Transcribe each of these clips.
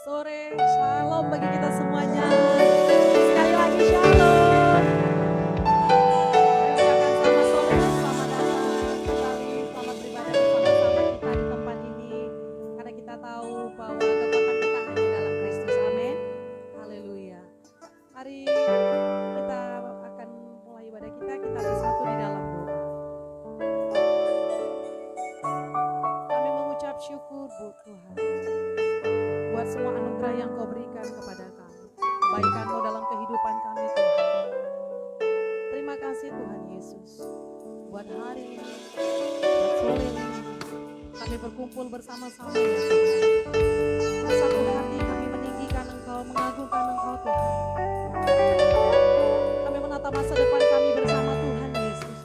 sore, shalom bagi kita semuanya. Sekali lagi shalom. Saya ucapkan selamat sore, selamat datang kembali, selamat beribadah bersama-sama kita di tempat ini. Karena kita tahu bahwa kekuatan kita hanya dalam Kristus, amin. Haleluya. Mari kita akan mulai ibadah kita bersatu di dalam doa. Kami mengucap syukur Tuhan buat semua anugerah yang Kau berikan kepada kami, kebaikan-Mu dalam kehidupan kami Tuhan. Terima kasih Tuhan Yesus, buat hari ini, buat sore ini, kami berkumpul bersama-sama ya Tuhan. Bersatu hati kami meninggikan Engkau, mengagungkan Engkau Tuhan. Kami menatap masa depan kami bersama Tuhan Yesus,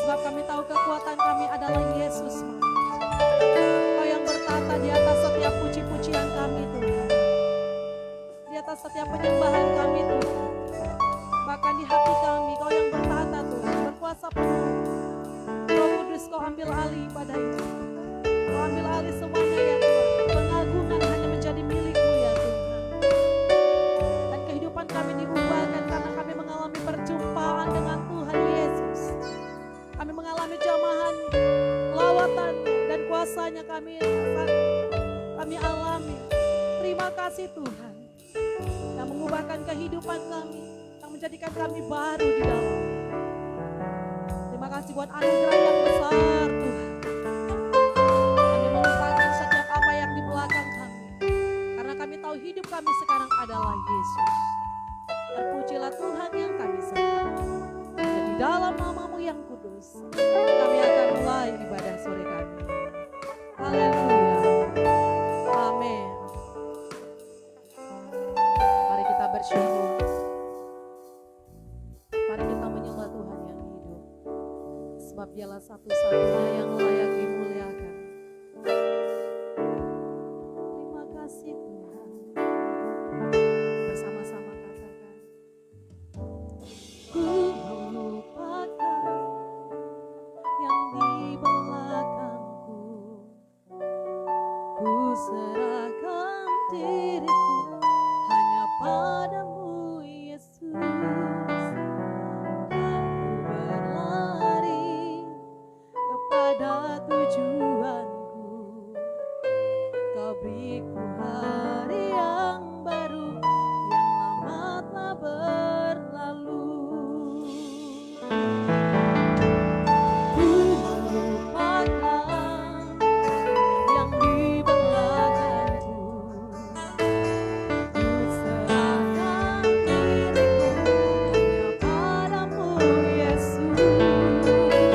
sebab kami tahu kekuatan kami adalah Yesus. Kau yang bertata di atas setiap puji-pujian kami Tuhan, di atas setiap penyembahan kami Tuhan. Bahkan di hati kami Kau yang bertata Tuhan, berkuasa penuh. Roh Kudus Kau ambil alih pada itu, Kau ambil alih semuanya ya Tuhan. Pengagungan hanya menjadi milik-Mu ya Tuhan. Dan kehidupan kami diubahkan karena kami mengalami perjumpaan dengan Tuhan Yesus. Kami mengalami jamahan, lawatan dan kuasanya kami alami. Terima kasih Tuhan yang mengubahkan kehidupan kami, yang menjadikan kami baru di dalam. Terima kasih buat anugerah yang besar Tuhan. Kami melupakan setiap apa yang di belakang kami, karena kami tahu hidup kami sekarang adalah Yesus. Terpujilah Tuhan yang kami sembah. Dan di dalam nama-Mu yang kudus, kami akan mulai ibadah sore kami. Haleluya. Amin. Mari kita bersyukur. Mari kita menyembah Tuhan yang hidup. Sebab Dialah satu-satunya yang layak dimuliakan. Terima kasih Tuhan. Bersama-sama katakan. Ku melupakan yang di belakangku. Ku serahkan diriku hanya padamu Yesus. Aku berlari kepada tujuanku. Kau beriku hari yang baru, yang lama telah berlalu. Ku melupakan yang di belakangku. Ku serahkan diriku hanya padamu Yesus. Aku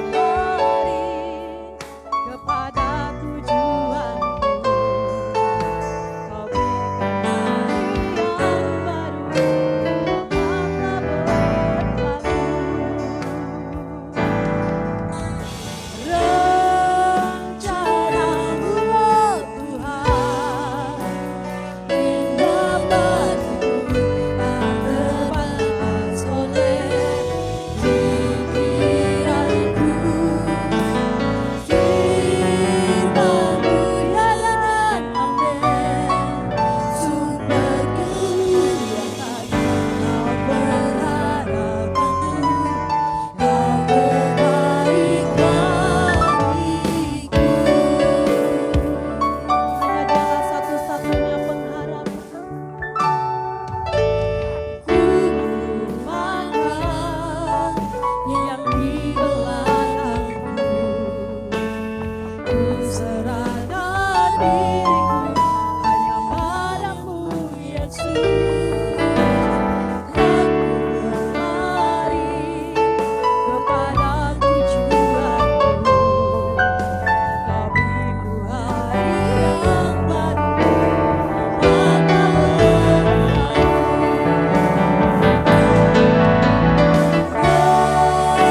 berlari kepada tujuanku. Kau berikan hari yang baru, lama berlalu. Rencana-Mu oh Tuhan, indah bagiku, tak terbatas oleh pikiranku. Firman-Mu ialah amin, sumber kehidupan. Kau berharapanku, Kau terbaik bagiku. Hanya Dialah satu-satunya pengharapan. Ku melupakan yang di belakangku. Ku serahkan diriku hanya padamu Yesus. Aku berlari kepada tujuanku. Kau beriku hari yang baru, lama berlalu.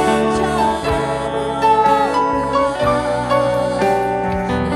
Rencana-Mu oh Tuhan,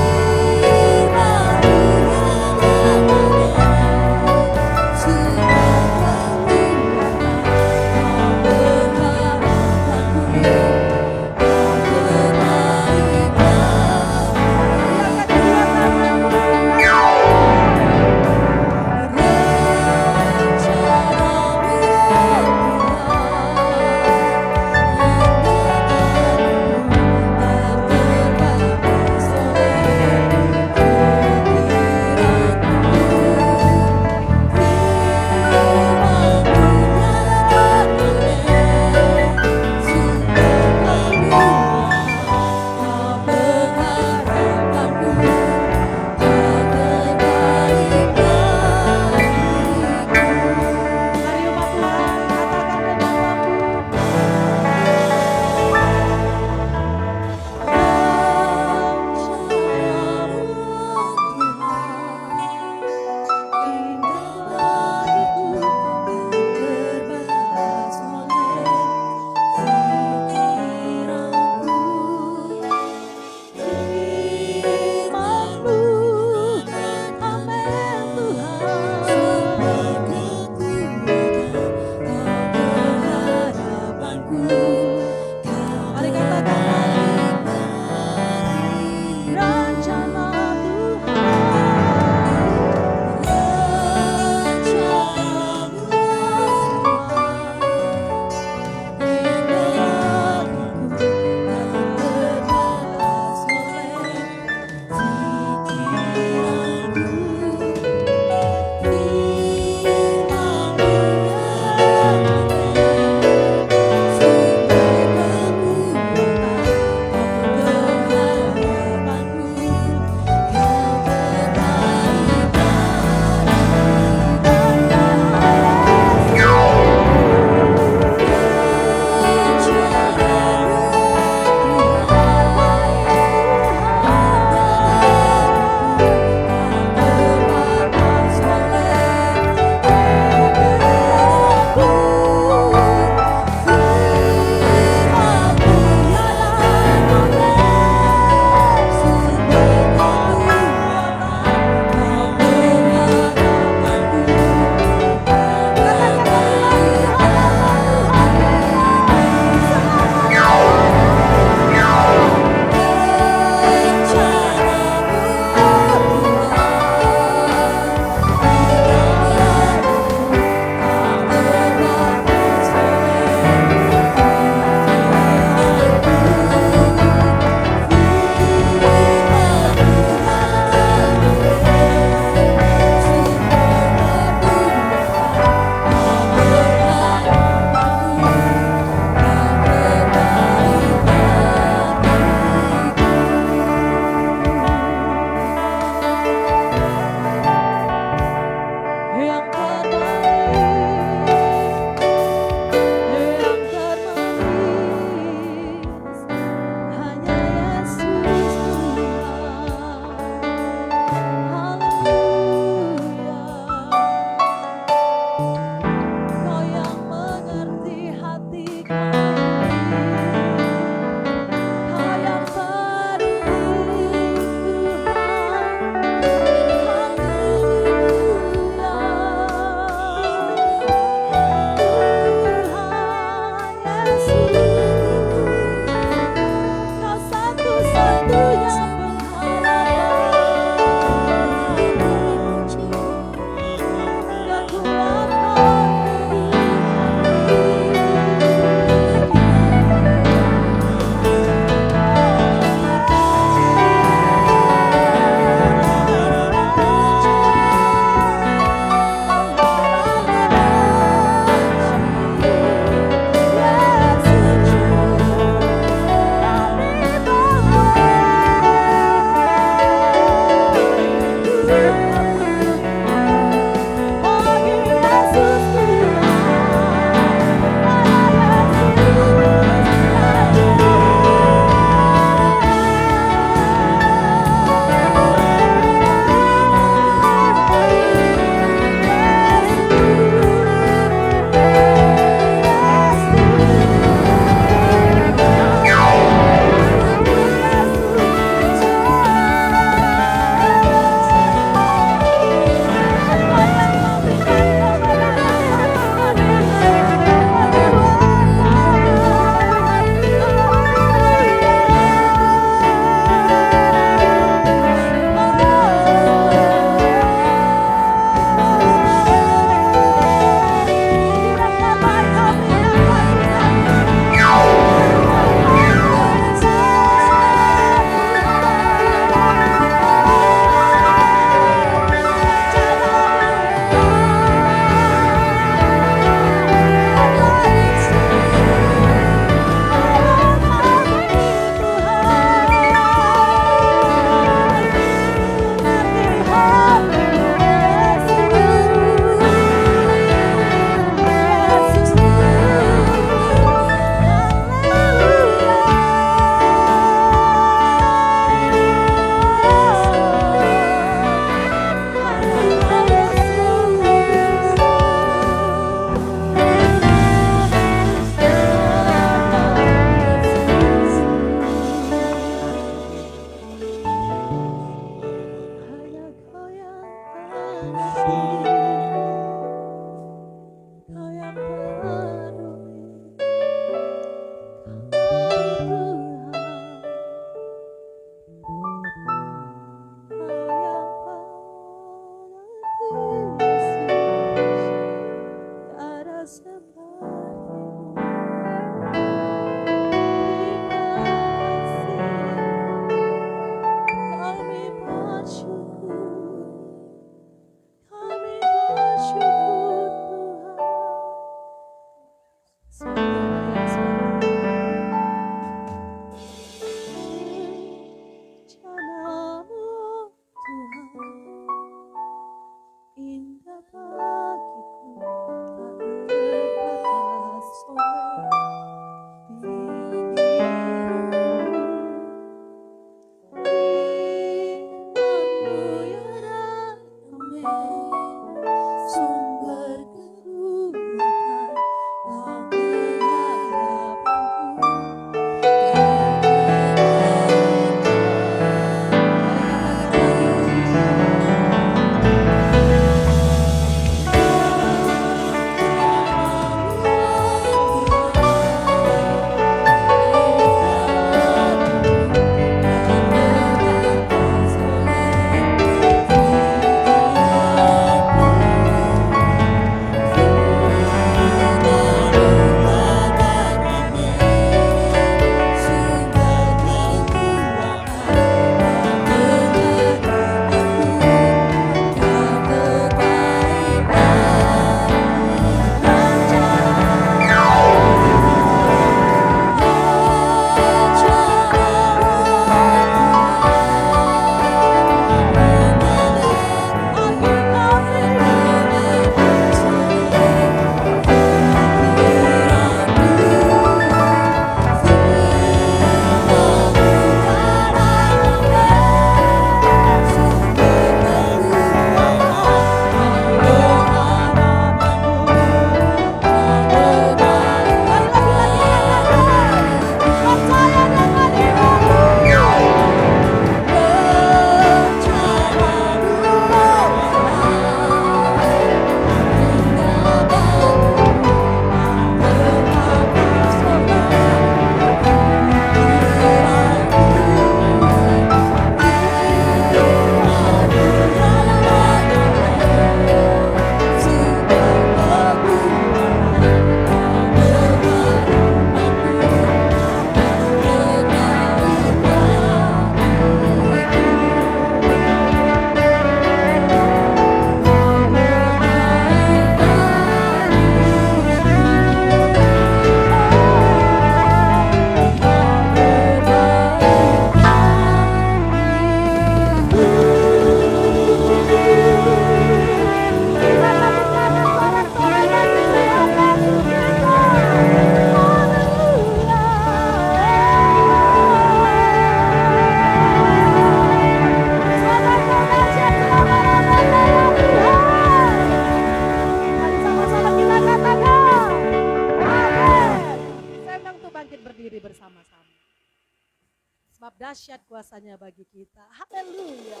kita. Haleluya.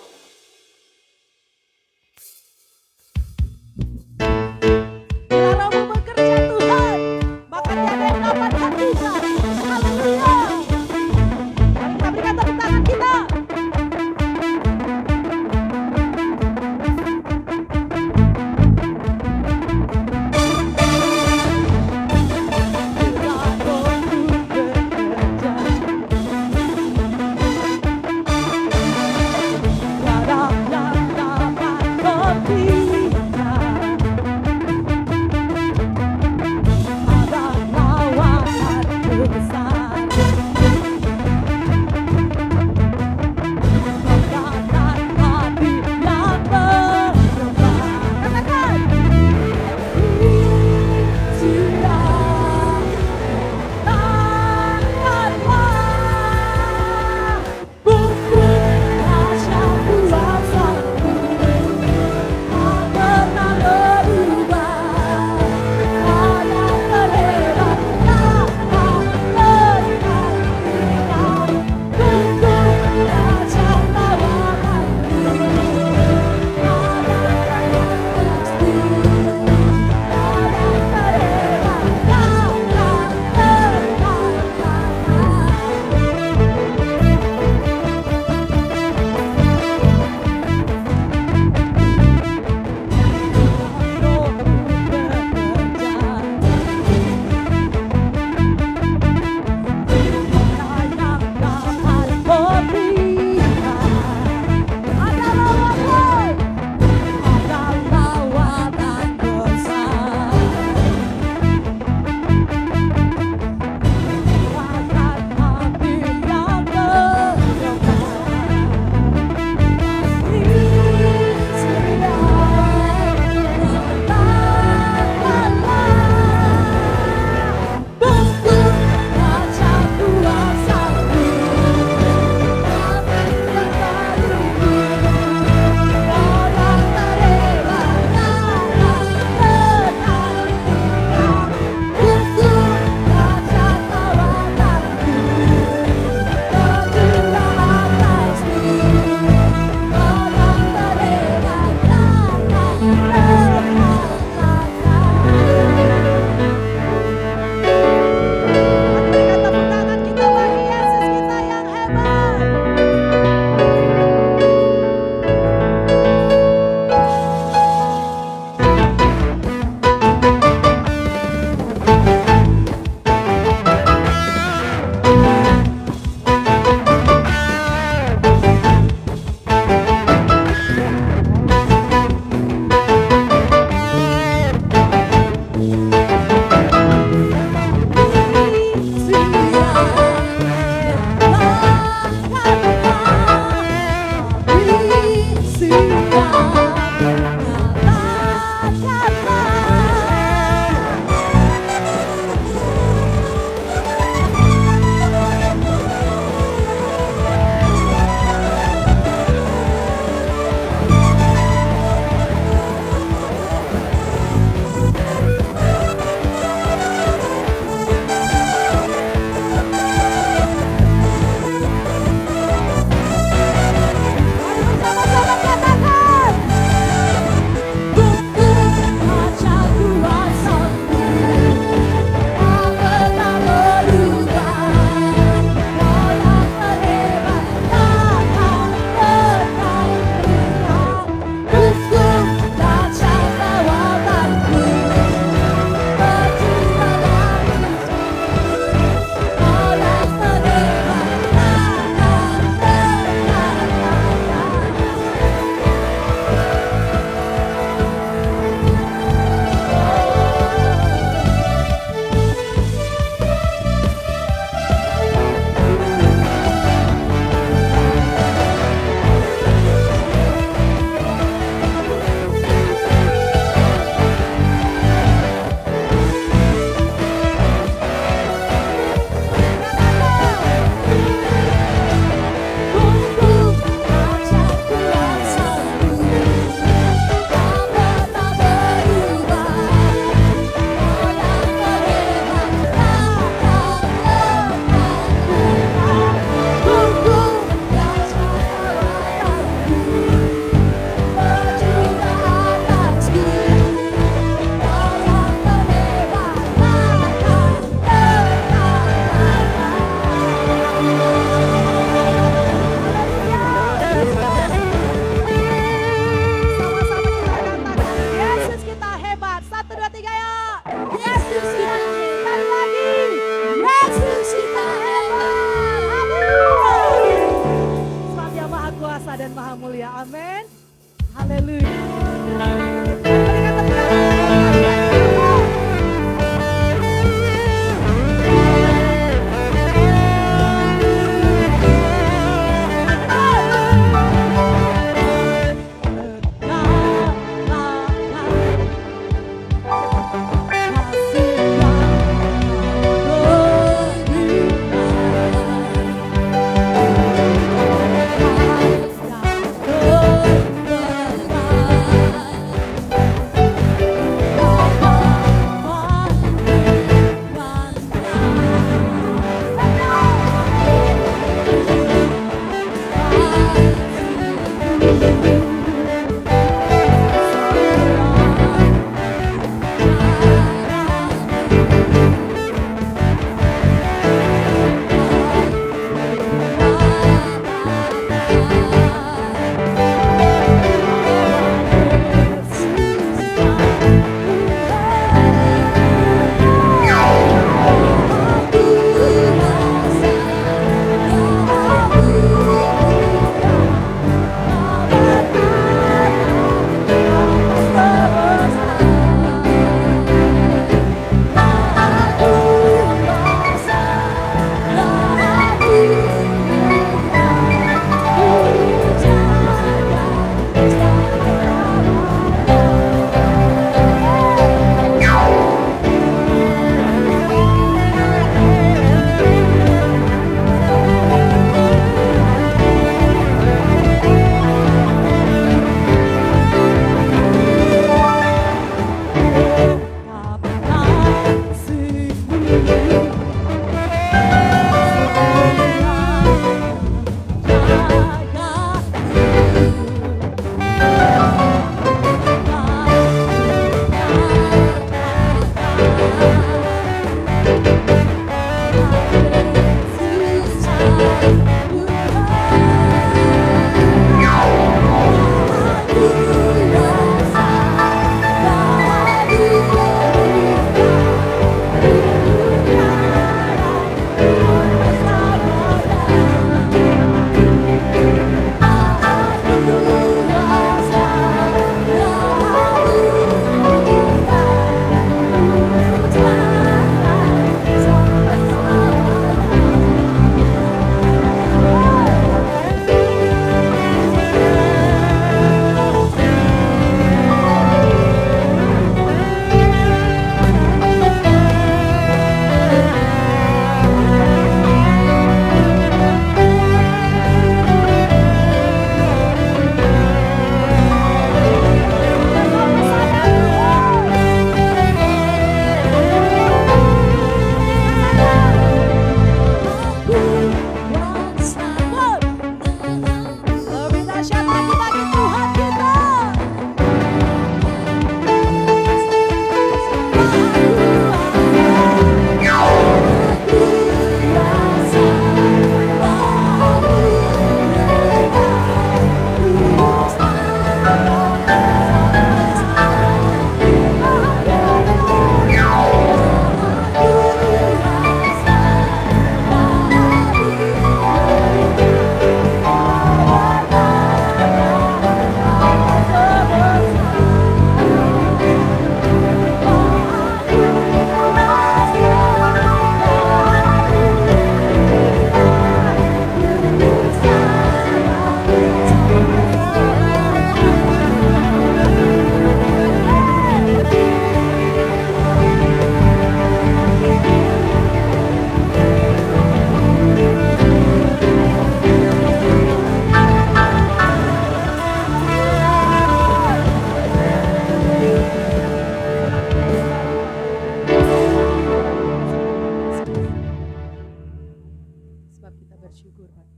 Bila Rohmu bekerja Tuhan, maka tiada yang dapat hentikan. Haleluya. Mari kita berikan tepuk tangan kita. Bila Rohmu bekerja, yang maha mulia. Amin. Haleluya.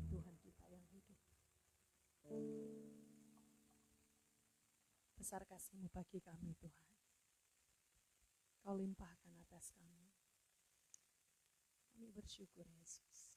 Berikan tepuk tangan. Besar kasih-Mu bagi kami Tuhan. Kau limpahkan atas kami. Kami bersyukur Yesus.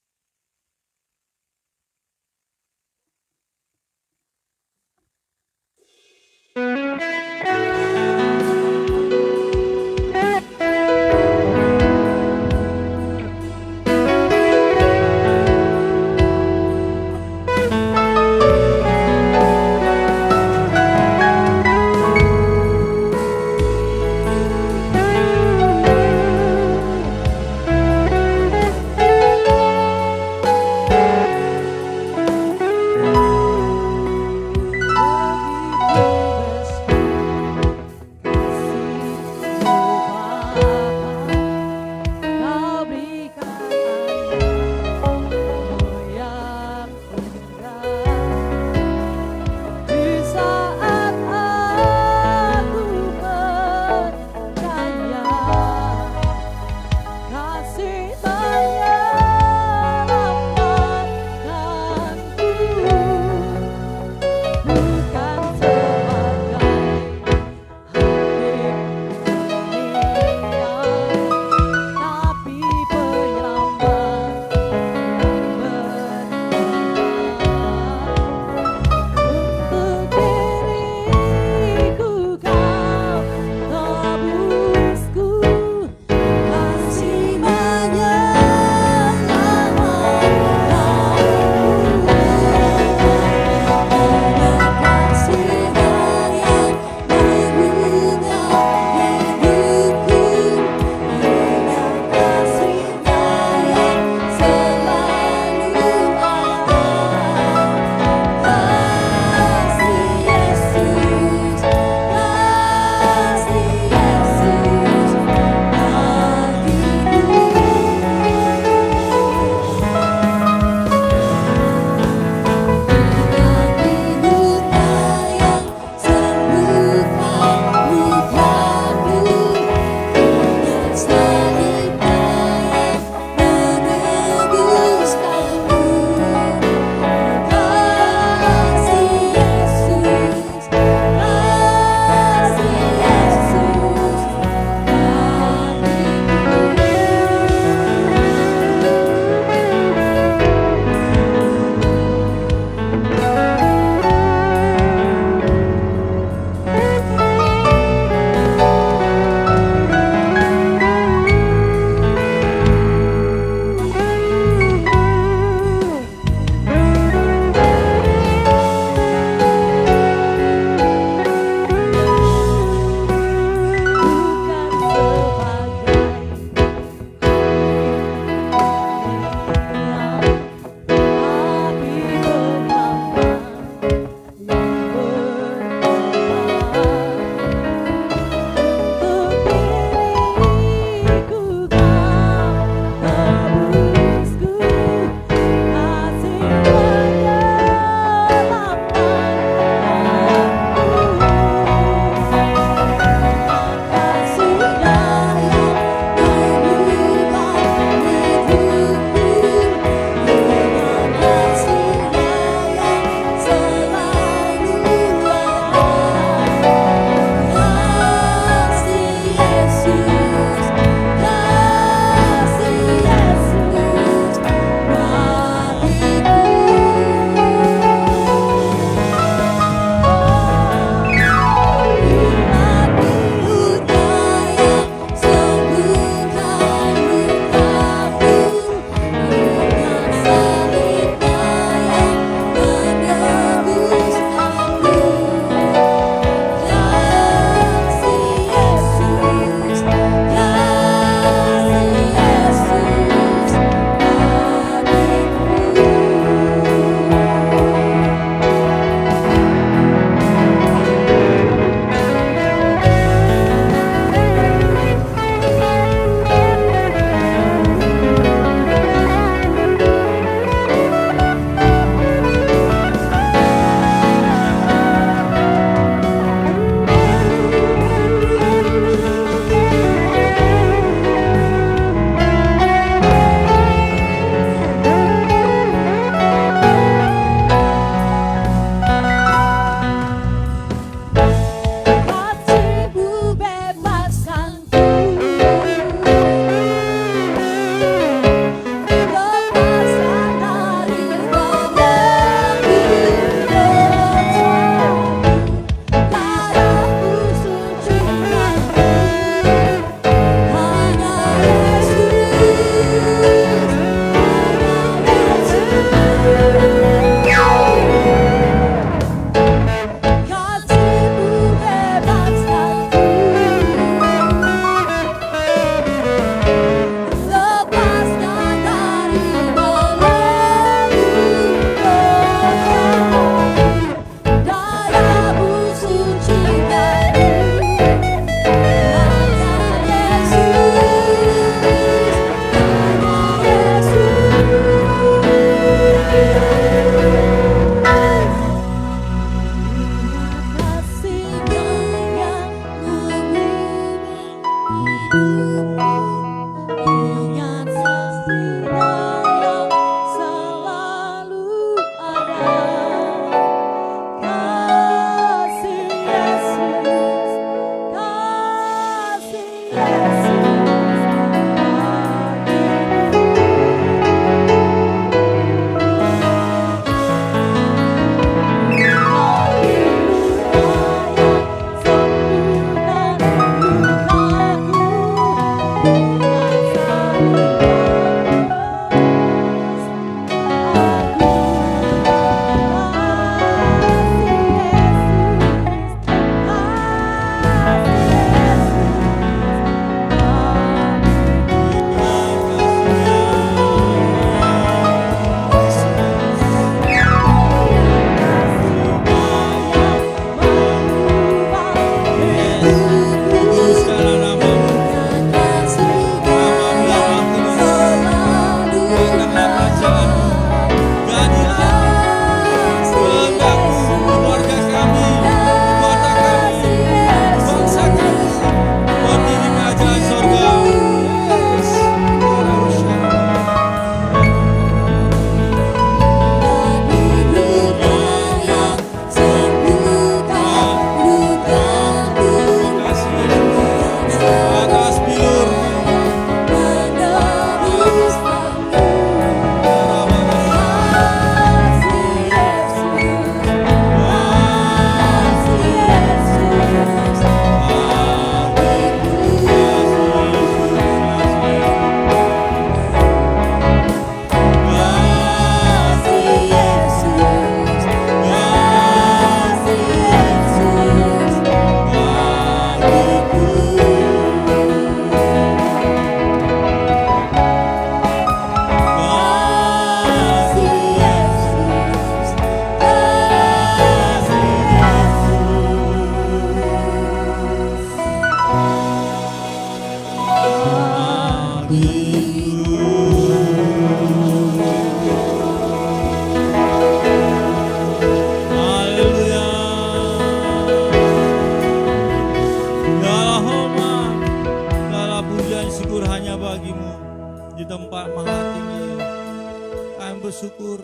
bersyukur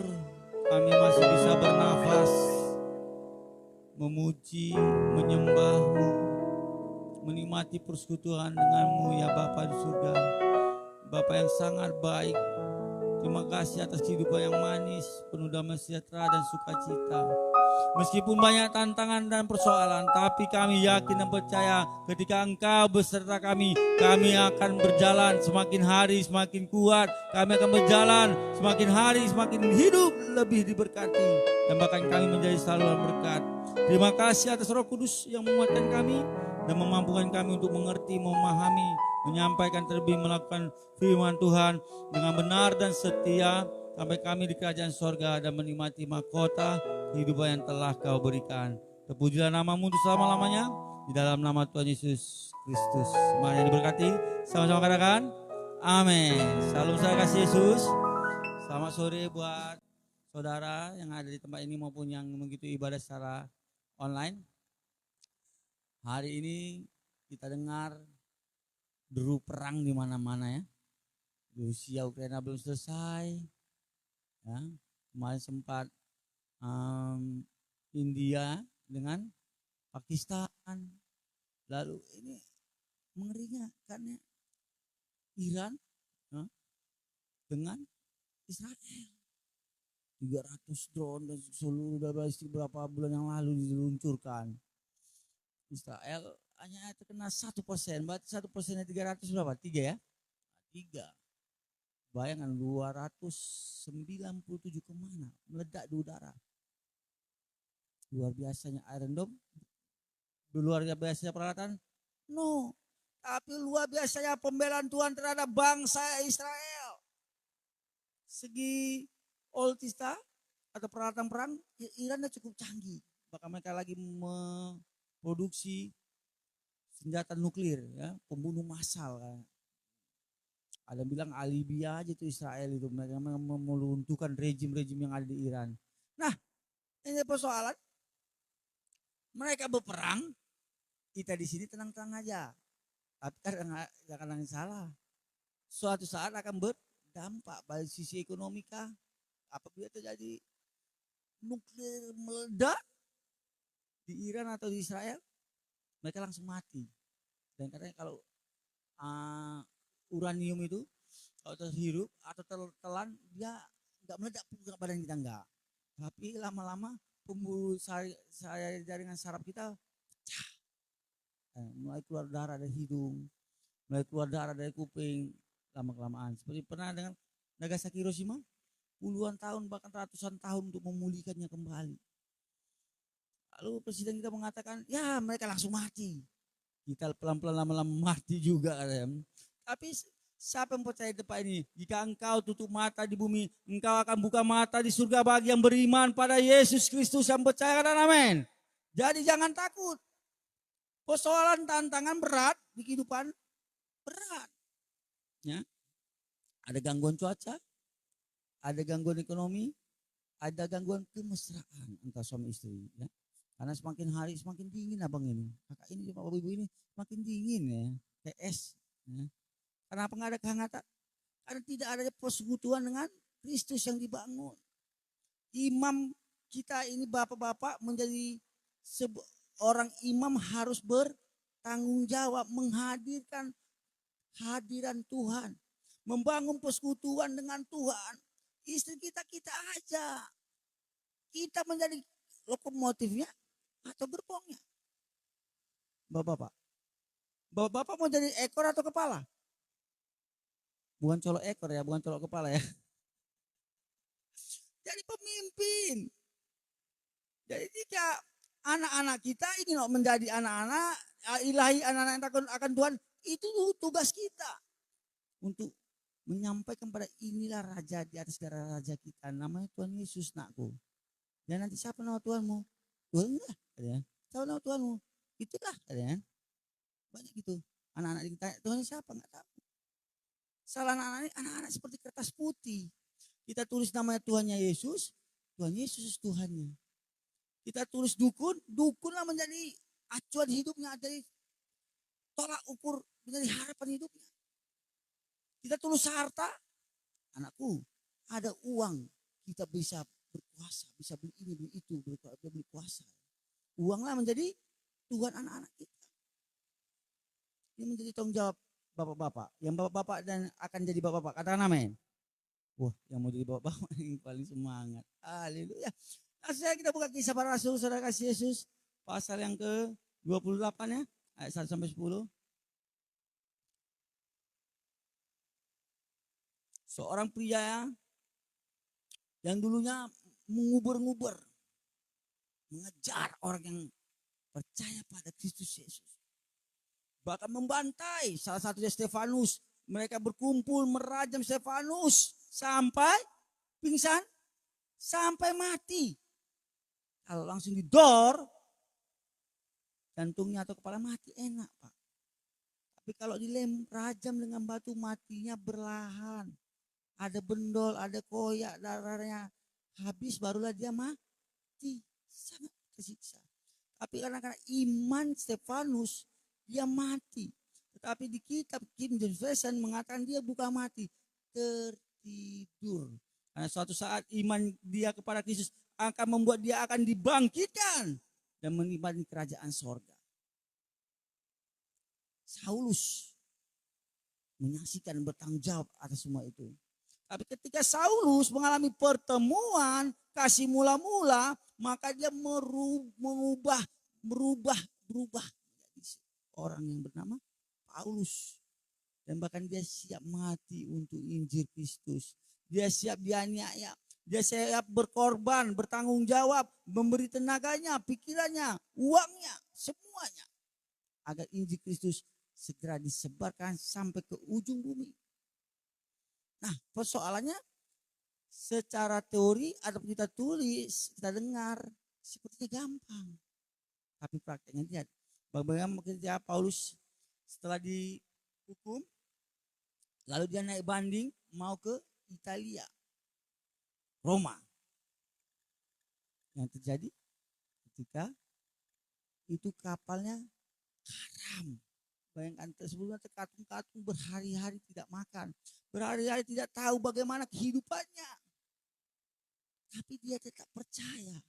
kami masih bisa bernafas, memuji, menyembah-Mu, menikmati persekutuan dengan-Mu ya Bapa di surga. Bapa yang sangat baik, terima kasih atas kehidupan yang manis, penuh damai sejahtera dan sukacita. Meskipun banyak tantangan dan persoalan, tapi kami yakin dan percaya ketika Engkau beserta kami akan berjalan semakin hari semakin kuat. Kami akan berjalan semakin hari semakin hidup lebih diberkati. Dan bahkan kami menjadi saluran berkat. Terima kasih atas Roh Kudus yang menguatkan kami dan memampukan kami untuk mengerti, memahami, menyampaikan terlebih melakukan firman Tuhan dengan benar dan setia. Sampai kami di kerajaan sorga dan menikmati mahkota kehidupan yang telah Kau berikan. Terpujilah nama-Mu untuk selama-lamanya. Di dalam nama Tuhan Yesus Kristus. Semuanya diberkati. Sama-sama katakan amin. Salam saya kasih Yesus. Selamat sore buat saudara yang ada di tempat ini maupun yang mengikuti ibadah secara online. Hari ini kita dengar deru perang di mana-mana ya. Rusia Ukraina belum selesai. Ya, kemarin sempat India dengan Pakistan, lalu ini mengerinya karena Iran dengan Israel. 300 drone dan seluruh balistik berapa bulan yang lalu diluncurkan. Israel hanya terkena 1%, berarti 1%nya 300 berapa? 3 ya? 3. Bayangkan 297 kemana? Meledak di udara. Luar biasanya Iron Dome. Luar biasanya peralatan? No. Tapi luar biasanya pembelaan Tuhan terhadap bangsa Israel. Segi alutsista atau peralatan perang, Iran cukup canggih. Bahkan mereka lagi memproduksi senjata nuklir, ya, pembunuh massal. Kan. Ada yang bilang alibi aja itu Israel itu, mereka melunturkan rejim-rejim yang ada di Iran. Nah, ini persoalan. Mereka berperang, kita di sini tenang-tenang aja. Tapi kadang-kadang salah. Suatu saat akan berdampak pada sisi ekonomi kah? Apabila terjadi nuklir meledak di Iran atau di Israel, mereka langsung mati. Dan katanya kalau uranium itu kalau terhirup atau tertelan dia nggak meledak ke badan kita enggak. Tapi lama-lama pembuluh jaringan saraf kita pecah. Mulai keluar darah dari hidung, mulai keluar darah dari kuping, lama-kelamaan. Seperti pernah dengan Nagasaki Hiroshima, puluhan tahun bahkan ratusan tahun untuk memulihkannya kembali. Lalu presiden kita mengatakan, ya mereka langsung mati. Kita pelan-pelan lama-lama mati juga. Tapi siapa yang percaya tempat ini? Jika engkau tutup mata di bumi, engkau akan buka mata di surga bagi yang beriman pada Yesus Kristus yang percaya, dan amin. Jadi jangan takut. Persoalan tantangan berat di kehidupan berat. Ya. Ada gangguan cuaca, ada gangguan ekonomi, ada gangguan kemesraan antara suami istri. Ya. Karena semakin hari semakin dingin abang ini. Kakak ini, bapak ibu ini semakin dingin ya. PS. Ya. Kenapa nggak ada kehangatan? Karena tidak ada persekutuan dengan Kristus yang dibangun. Imam kita ini bapak-bapak menjadi orang imam harus bertanggung jawab menghadirkan hadiran Tuhan. Membangun persekutuan dengan Tuhan. Istri kita aja. Kita menjadi lokomotifnya atau gerbongnya. Bapak-bapak mau jadi ekor atau kepala? Bukan colok ekor ya, bukan colok kepala ya. Jadi pemimpin. Jadi jika anak-anak kita ingin menjadi anak-anak ilahi, anak-anak yang takut akan Tuhan, itu tugas kita. Untuk menyampaikan pada inilah raja di atas segala raja kita. Namanya Tuhan Yesus nakku. Dan nanti siapa nama Tuhanmu? Tuhan lah. Siapa nama Tuhanmu? Itulah. Banyak gitu. Anak-anak ditanya Tuhan siapa? Enggak tahu. Salah anak-anak seperti kertas putih. Kita tulis namanya Tuhannya Yesus, Tuhan Yesus Tuhannya. Kita tulis dukunlah menjadi acuan hidupnya, jadi tolak ukur menjadi harapan hidupnya. Kita tulis harta, anakku ada uang kita bisa berkuasa, bisa beli ini, beli itu, beli kuasa. Uanglah menjadi Tuhan anak-anak kita. Ini menjadi tanggung jawab bapak-bapak. Yang bapak-bapak dan akan jadi bapak-bapak. Katakan amin. Wah, yang mau jadi bapak-bapak yang paling semangat. Haleluya. Nah, kita buka Kisah Para Rasul, Saudara kasih Yesus. Pasal yang ke-28 ya. Ayat 1 sampai 10. Seorang pria yang dulunya mengubur-ngubur, mengejar orang yang percaya pada Kristus Yesus. Bahkan membantai salah satunya Stefanus. Mereka berkumpul merajam Stefanus sampai pingsan, sampai mati. Kalau langsung didor, jantungnya atau kepala mati enak, Pak. Tapi kalau rajam dengan batu, matinya berlahan. Ada bendol, ada koyak, darahnya habis, barulah dia mati. Sangat tersiksa. Tapi karena iman Stefanus, dia mati. Tetapi di kitab King James Version mengatakan dia bukan mati, tertidur. Karena suatu saat iman dia kepada Kristus akan membuat dia akan dibangkitkan dan menikmati kerajaan sorga. Saulus menyaksikan dan bertanggung jawab atas semua itu. Tapi ketika Saulus mengalami pertemuan kasih mula-mula, maka dia berubah menjadi orang yang bernama Paulus. Dan bahkan dia siap mati untuk Injil Kristus. Dia siap dianiaya. Dia siap berkorban, bertanggung jawab, memberi tenaganya, pikirannya, uangnya, semuanya. Agar Injil Kristus segera disebarkan sampai ke ujung bumi. Nah, persoalannya secara teori atau kita tulis, kita dengar sepertinya gampang. Tapi prakteknya lihat. Bagaimana ketika Paulus setelah dihukum, lalu dia naik banding mau ke Italia, Roma. Yang terjadi ketika itu kapalnya karam. Bayangkan sebelumnya terkatung-katung berhari-hari tidak makan. Berhari-hari tidak tahu bagaimana kehidupannya. Tapi dia tetap percaya.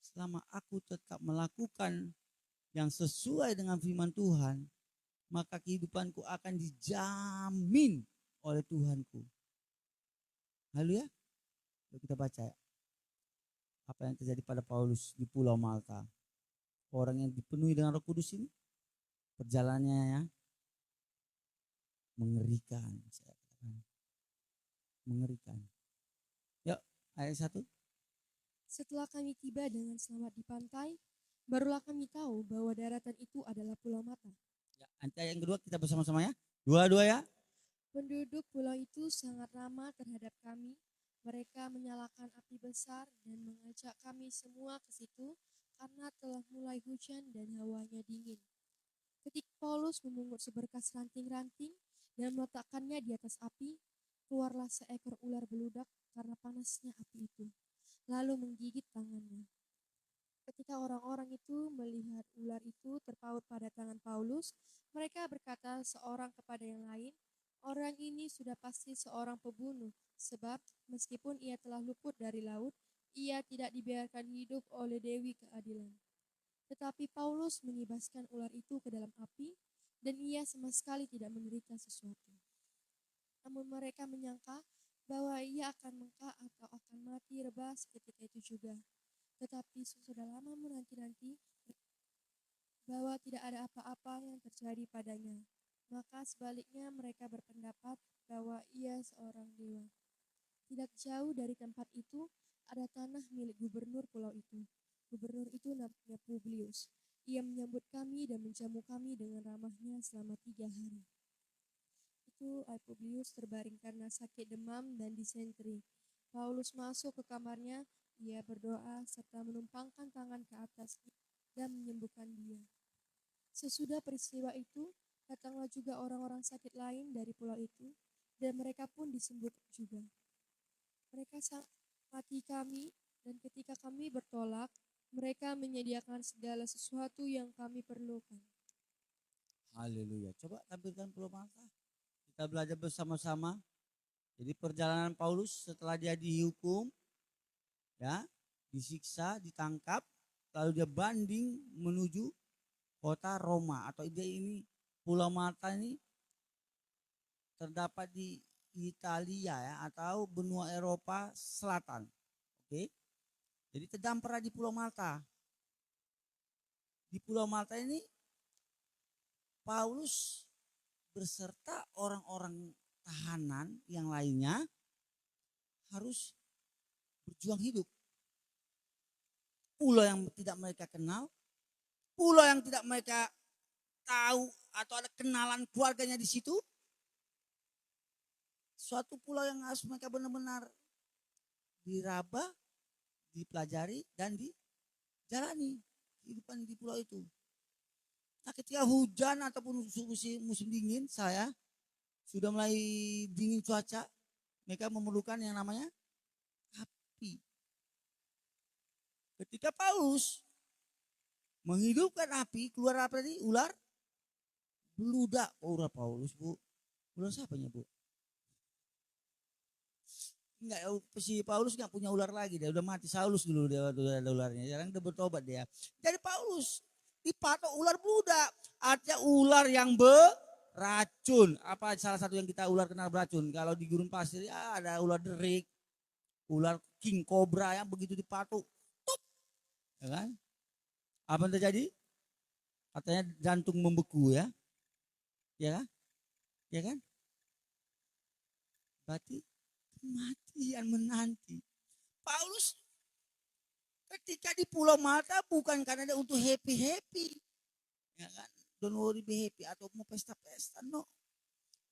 Selama aku tetap melakukan yang sesuai dengan firman Tuhan, maka kehidupanku akan dijamin oleh Tuhanku. Haleluya. Kita baca ya. Apa yang terjadi pada Paulus di Pulau Malta. Orang yang dipenuhi dengan Roh Kudus ini, perjalanannya ya, mengerikan. Mengerikan. Yuk, ayat 1. Setelah kami tiba dengan selamat di pantai, barulah kami tahu bahwa daratan itu adalah Pulau Mata. Ya, nanti ayat yang kedua kita bersama-sama ya. Dua-dua ya. Penduduk pulau itu sangat ramah terhadap kami. Mereka menyalakan api besar dan mengajak kami semua ke situ karena telah mulai hujan dan hawanya dingin. Ketika Paulus memungut seberkas ranting-ranting dan meletakkannya di atas api, keluarlah seekor ular beludak karena panasnya api itu, lalu menggigit tangannya. Ketika orang-orang itu melihat ular itu terpaut pada tangan Paulus, mereka berkata seorang kepada yang lain, "Orang ini sudah pasti seorang pembunuh, sebab meskipun ia telah luput dari laut, ia tidak dibiarkan hidup oleh Dewi Keadilan." Tetapi Paulus mengibaskan ular itu ke dalam api, dan ia sama sekali tidak menderita sesuatu. Namun mereka menyangka bahwa ia akan mengka atau akan mati rebah ketika itu juga. Tetapi sudah lama menanti-nanti bahwa tidak ada apa-apa yang terjadi padanya. Maka sebaliknya mereka berpendapat bahwa ia seorang dewa. Tidak jauh dari tempat itu ada tanah milik gubernur pulau itu. Gubernur itu namanya Publius. Ia menyambut kami dan menjamu kami dengan ramahnya selama 3 hari. Itu Publius terbaring karena sakit demam dan disentri. Paulus masuk ke kamarnya, ia berdoa serta menumpangkan tangan ke atasnya dan menyembuhkan dia. Sesudah peristiwa itu, datanglah juga orang-orang sakit lain dari pulau itu, dan mereka pun disembuhkan juga. Mereka sangat mati kami, dan ketika kami bertolak, mereka menyediakan segala sesuatu yang kami perlukan. Haleluya. Coba tampilkan Pulau Malta. Kita belajar bersama-sama Jadi perjalanan Paulus setelah dia dihukum, ya, disiksa, ditangkap, lalu dia banding menuju kota Roma, atau dia ini Pulau Malta ini terdapat di Italia, ya, atau benua Eropa Selatan. Oke. Jadi terdampar di Pulau Malta. Di Pulau Malta ini Paulus beserta orang-orang tahanan yang lainnya harus berjuang hidup. Pulau yang tidak mereka kenal, pulau yang tidak mereka tahu atau ada kenalan keluarganya di situ. Suatu pulau yang harus mereka benar-benar diraba, dipelajari, dan dijalani kehidupan di pulau itu. Nah, ketika hujan ataupun musim dingin, saya sudah mulai dingin cuaca, mereka memerlukan yang namanya api. Ketika Paulus menghidupkan api, keluar apa tadi? Ular beludak. Oh, ular Paulus, Bu. Ular siapanya, Bu? Enggak, si Paulus enggak punya ular lagi, dia udah mati. Saulus dulu dia ada ularnya. Sekarang udah bertobat dia. Jadi Paulus dipatok ular beludak, artinya ular yang beracun. Apa salah satu yang kita ular kenal beracun? Kalau di gurun pasir ya ada ular derik, ular king cobra yang begitu dipatok, tup, ya kan? Apa yang terjadi? Katanya jantung membeku, ya, ya kan? Ya kan? Berarti kematian menanti. Paulus ketika di Pulau Malta bukan karena dia untuk happy, ya kan? Don't worry be happy atau mau pesta-pesta, no.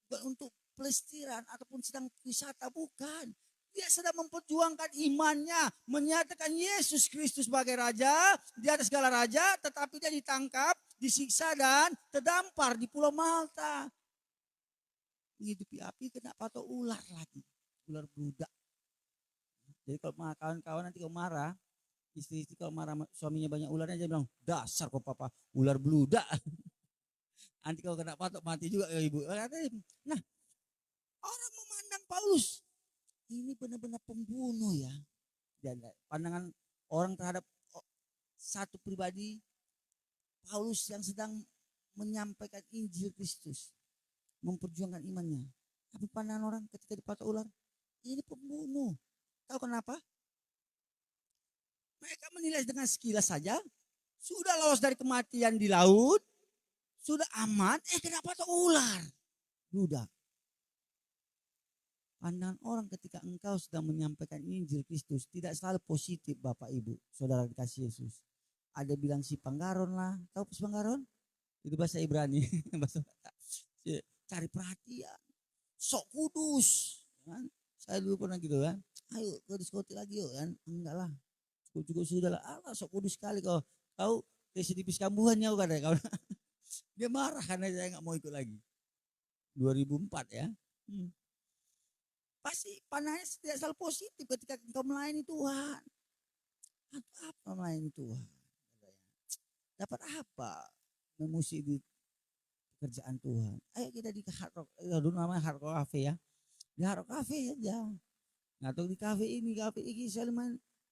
Bukan untuk pelestiran ataupun sedang wisata, bukan. Dia sedang memperjuangkan imannya, menyatakan Yesus Kristus sebagai Raja di atas segala raja, tetapi dia ditangkap, disiksa dan terdampar di Pulau Malta. Menghidupi api kena patok ular lagi. Ular beludak. Jadi kalau kawan-kawan nanti kalau marah, istri-istri kalau marah suaminya banyak ularnya, dia bilang, dasar kok papa ular beludak. Nanti kalau kena patok mati juga ya ibu. Nah, orang memandang Paulus, ini benar-benar pembunuh, ya. Dan pandangan orang terhadap satu pribadi, Paulus yang sedang menyampaikan Injil Kristus, memperjuangkan imannya. Tapi pandangan orang ketika dipatok ular, ini pembunuh. Tahu kenapa? Mereka menilai dengan sekilas saja, sudah lolos dari kematian di laut, sudah aman, kenapa patok ular? Budak. Pandangan orang ketika engkau sedang menyampaikan Injil Kristus tidak selalu positif, Bapak Ibu, Saudara dikasih Yesus. Ada bilang si Panggaron lah, tahu si Panggaron? Itu bahasa Ibrani, bahasa cari perhatian, sok kudus, kan? Saya dulu pernah gitu kan, ayo ke diskotik lagi yuk kan, enggak lah, cukup sudah lah, Allah sok kudus sekali kau, tahu tipis kambuhan ya katanya kau. Dia marah karena saya nggak mau ikut lagi. 2004 ya. Pasti panahnya tidak selalu positif ketika engkau melayani Tuhan. Apa melayani Tuhan? Dapat apa? Memusi di pekerjaan Tuhan. Ayo kita di Hard Rock, dulu namanya Hard Rock Cafe, ya. Di Hard Rock Cafe aja. Atau di cafe ini saya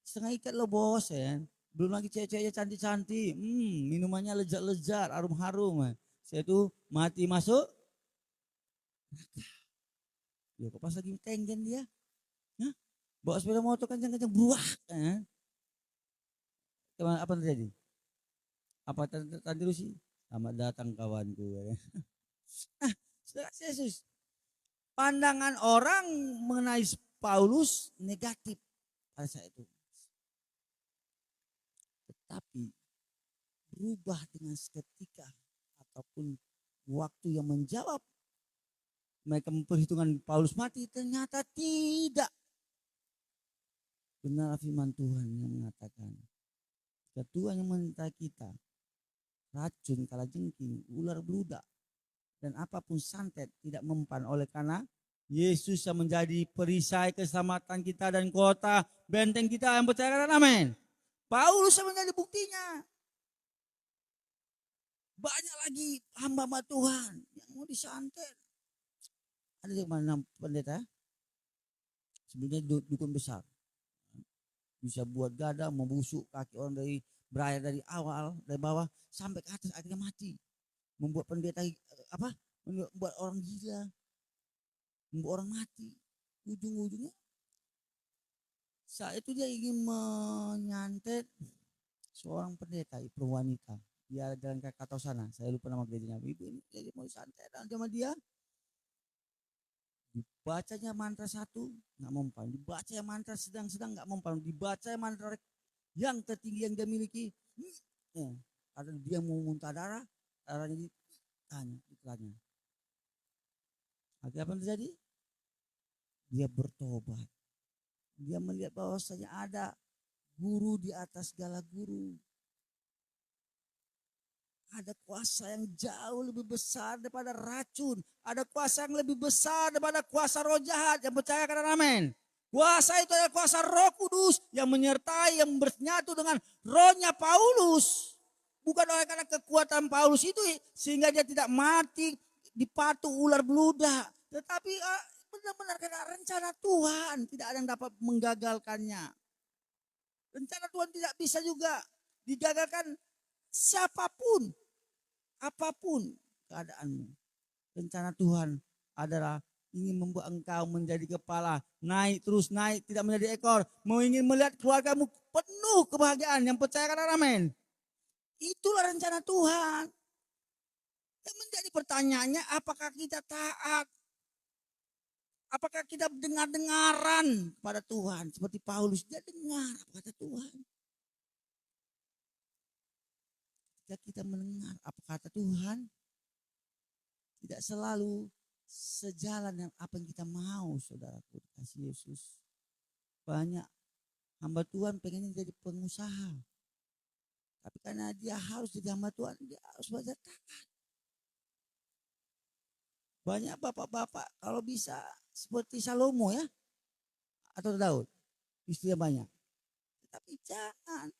setengah ikat loh bos, ya. Belum lagi cewek-ceweknya cantik-cantik. Minumannya lezat-lezat, harum-harum. Saya tuh mati masuk. Ya kok pas lagi tenggen dia. Hah? Bawa sepeda motor kencang-kencang buah. Apa terjadi? Apa tadi Rusi? Selamat datang kawanku. Nah, Saudara Yesus, pandangan orang mengenai Paulus negatif pada saat itu. Tetapi berubah dengan seketika ataupun waktu yang menjawab. Mereka memperhitungkan Paulus mati, ternyata tidak. Benar firman Tuhan yang mengatakan, jika Tuhan yang meminta kita, racun, kalajengking, ular beludak, dan apapun santet tidak mempan, oleh karena Yesus yang menjadi perisai keselamatan kita dan kota benteng kita yang percaya, kata amin. Paulus yang menjadi buktinya. Banyak lagi hamba-hamba Tuhan yang mau disantet. Ada di mana pendeta? Sebenarnya dukun besar. Bisa buat gada, membusuk kaki orang dari berair dari awal, dari bawah sampai ke atas akhirnya mati. Membuat pendeta membuat orang gila, membuat orang mati. Ujung-ujungnya saat itu dia ingin menyantet seorang pendeta, wanita. Dia jalan ke Katau sana, saya lupa nama gerejanya. Ibu ini jadi mau santet sama dia. Dibacanya mantra satu nggak mempan, dibaca mantra sedang-sedang nggak mempan, dibaca mantra yang tertinggi yang dia miliki, ada dia mau muntah darahnya ditanya. Akhirnya apa yang terjadi? Dia bertobat. Dia melihat bahwasanya ada guru di atas segala guru. Ada kuasa yang jauh lebih besar daripada racun. Ada kuasa yang lebih besar daripada kuasa roh jahat. Yang percaya kata amin. Kuasa itu adalah kuasa Roh Kudus yang menyertai, yang bernyatu dengan rohnya Paulus. Bukan oleh karena kekuatan Paulus itu sehingga dia tidak mati dipatuk ular beludak. Tetapi benar-benar karena rencana Tuhan, tidak ada yang dapat menggagalkannya. Rencana Tuhan tidak bisa juga digagalkan siapapun, apapun keadaanmu. Rencana Tuhan adalah ingin membuat engkau menjadi kepala, naik terus naik, tidak menjadi ekor. Mau ingin melihat keluargamu penuh kebahagiaan. Yang percaya kata amin. Itulah rencana Tuhan. Yang menjadi pertanyaannya, apakah kita taat? Apakah kita dengar-dengaran pada Tuhan? Seperti Paulus, dia dengar apa kata Tuhan. Ketika kita mendengar apa kata Tuhan, tidak selalu sejalan dengan apa yang kita mau, saudaraku kasih Yesus. Banyak hamba Tuhan pengennya jadi pengusaha. Tapi karena dia harus jadi hamba Tuhan, dia harus belajar taat. Banyak bapak-bapak kalau bisa seperti Salomo ya, atau Daud, istrinya banyak. Tapi jangan.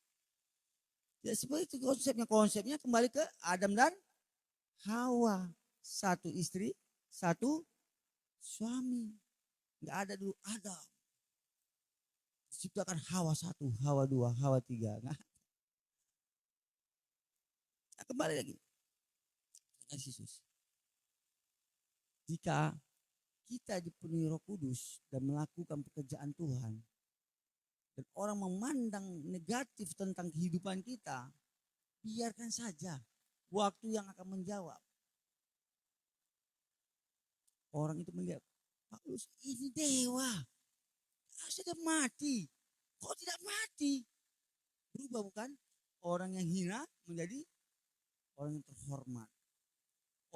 Ya seperti itu konsepnya kembali ke Adam dan Hawa. Satu istri, satu suami. Enggak ada dulu Adam. Diciptakan Hawa satu, Hawa dua, Hawa tiga. Nah, kembali lagi. Yesus. Jika kita dipenuhi Roh Kudus dan melakukan pekerjaan Tuhan, dan orang memandang negatif tentang kehidupan kita, biarkan saja, waktu yang akan menjawab. Orang itu melihat, Paulus ini dewa, sudah mati, kok tidak mati? Berubah bukan? Orang yang hina menjadi orang yang terhormat.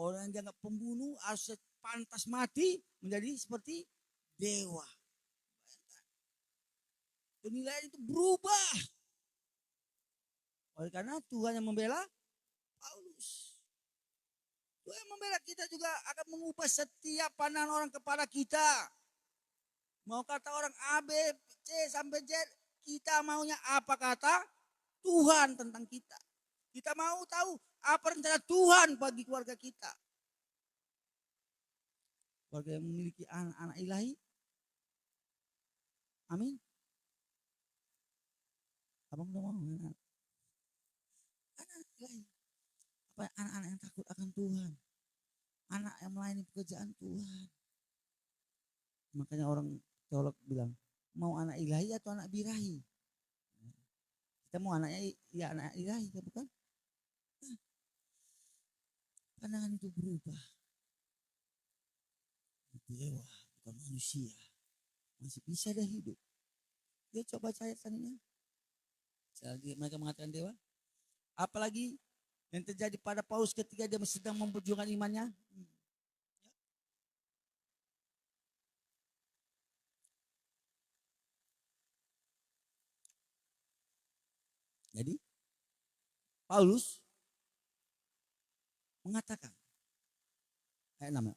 Orang yang dianggap pembunuh harus pantas mati menjadi seperti dewa. Penilaian itu berubah. Oleh karena Tuhan yang membela Paulus. Tuhan yang membela kita juga akan mengubah setiap pandangan orang kepada kita. Mau kata orang A, B, C sampai Z, kita maunya apa kata Tuhan tentang kita. Kita mau tahu apa rencana Tuhan bagi keluarga kita. Keluarga yang memiliki anak-anak ilahi. Amin. Abang udah mau anak ilahi. Apa anak-anak yang takut akan Tuhan. Anak yang melayani pekerjaan Tuhan. Makanya orang teolog bilang, mau anak ilahi atau anak birahi? Kita mau anaknya ya anak ilahi, ya bukan? Nah, pandangan itu berubah. Dewa, bukan manusia. Masih bisa dia hidup. Dia coba cari tadinya. Selagi mereka mengatakan dewa. Apalagi yang terjadi pada Paulus ketika dia sedang memperjuangkan imannya. Jadi Paulus mengatakan ayat 6.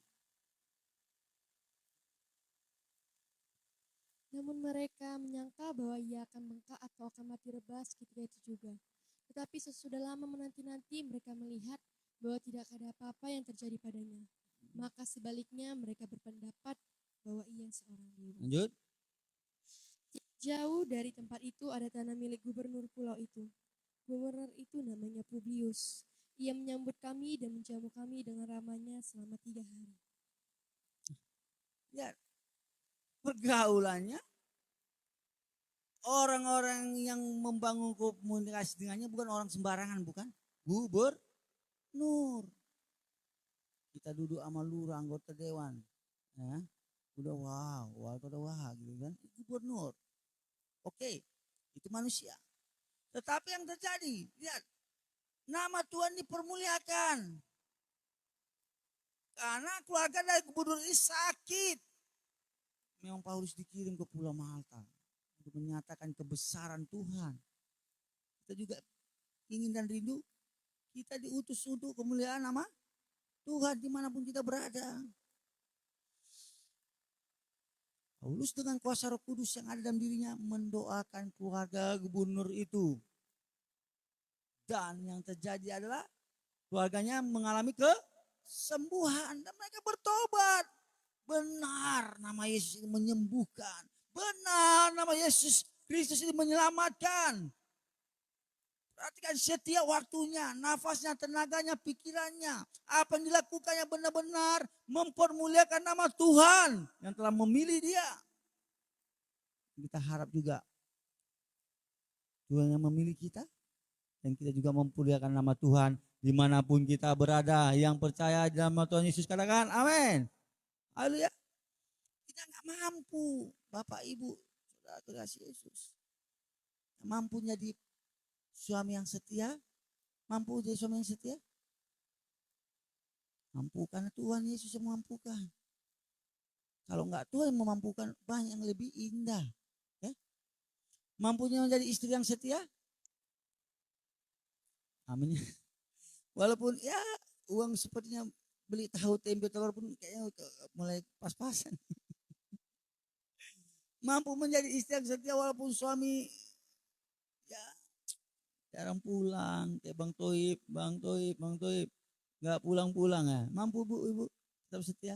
Namun mereka menyangka bahwa ia akan bengkak atau akan mati rebas ketika itu juga. Tetapi sesudah lama menanti-nanti mereka melihat bahwa tidak ada apa-apa yang terjadi padanya. Maka sebaliknya mereka berpendapat bahwa ia seorang dewa. Lanjut. Jauh dari tempat itu ada tanah milik gubernur pulau itu. Gubernur itu namanya Publius. Ia menyambut kami dan menjamu kami dengan ramahnya selama 3 hari. Ya, pergaulannya orang-orang yang membangun komunikasi dengannya bukan orang sembarangan, bukan gubernur. Kita duduk sama lurah, anggota dewan, ya, udah wah gitu kan, gubernur. Oke, itu manusia. Tetapi yang terjadi, lihat, nama Tuhan dipermuliakan karena keluarga dari gubernur ini sakit. Memang Paulus dikirim ke Pulau Malta untuk menyatakan kebesaran Tuhan. Kita juga ingin dan rindu kita diutus untuk kemuliaan nama Tuhan dimanapun kita berada. Paulus dengan kuasa Roh Kudus yang ada dalam dirinya mendoakan keluarga gubernur itu. Dan yang terjadi adalah keluarganya mengalami kesembuhan dan mereka bertobat. Benar nama Yesus ini menyembuhkan. Benar nama Yesus Kristus ini menyelamatkan. Perhatikan setiap waktunya, nafasnya, tenaganya, pikirannya. Apa yang dilakukannya benar-benar mempermuliakan nama Tuhan yang telah memilih dia. Kita harap juga Tuhan yang memilih kita. Dan kita juga mempermuliakan nama Tuhan dimanapun kita berada. Yang percaya dalam nama Tuhan Yesus katakan amin. Haleluya. Kita gak mampu, Bapak Ibu, saudara kasih Yesus. Mampu jadi suami yang setia? Mampu jadi suami yang setia? Mampu karena Tuhan Yesus yang memampukan. Kalau enggak Tuhan yang memampukan, banyak yang lebih indah. Ya? Mampunya menjadi istri yang setia? Amin. Walaupun ya uang sepertinya beli tahu tempe telur pun kayaknya mulai pas-pasan. Mampu menjadi istri yang setia walaupun suami ya jarang pulang, kayak Bang Toib, nggak pulang-pulang ya. Mampu Bu, Ibu tetap setia.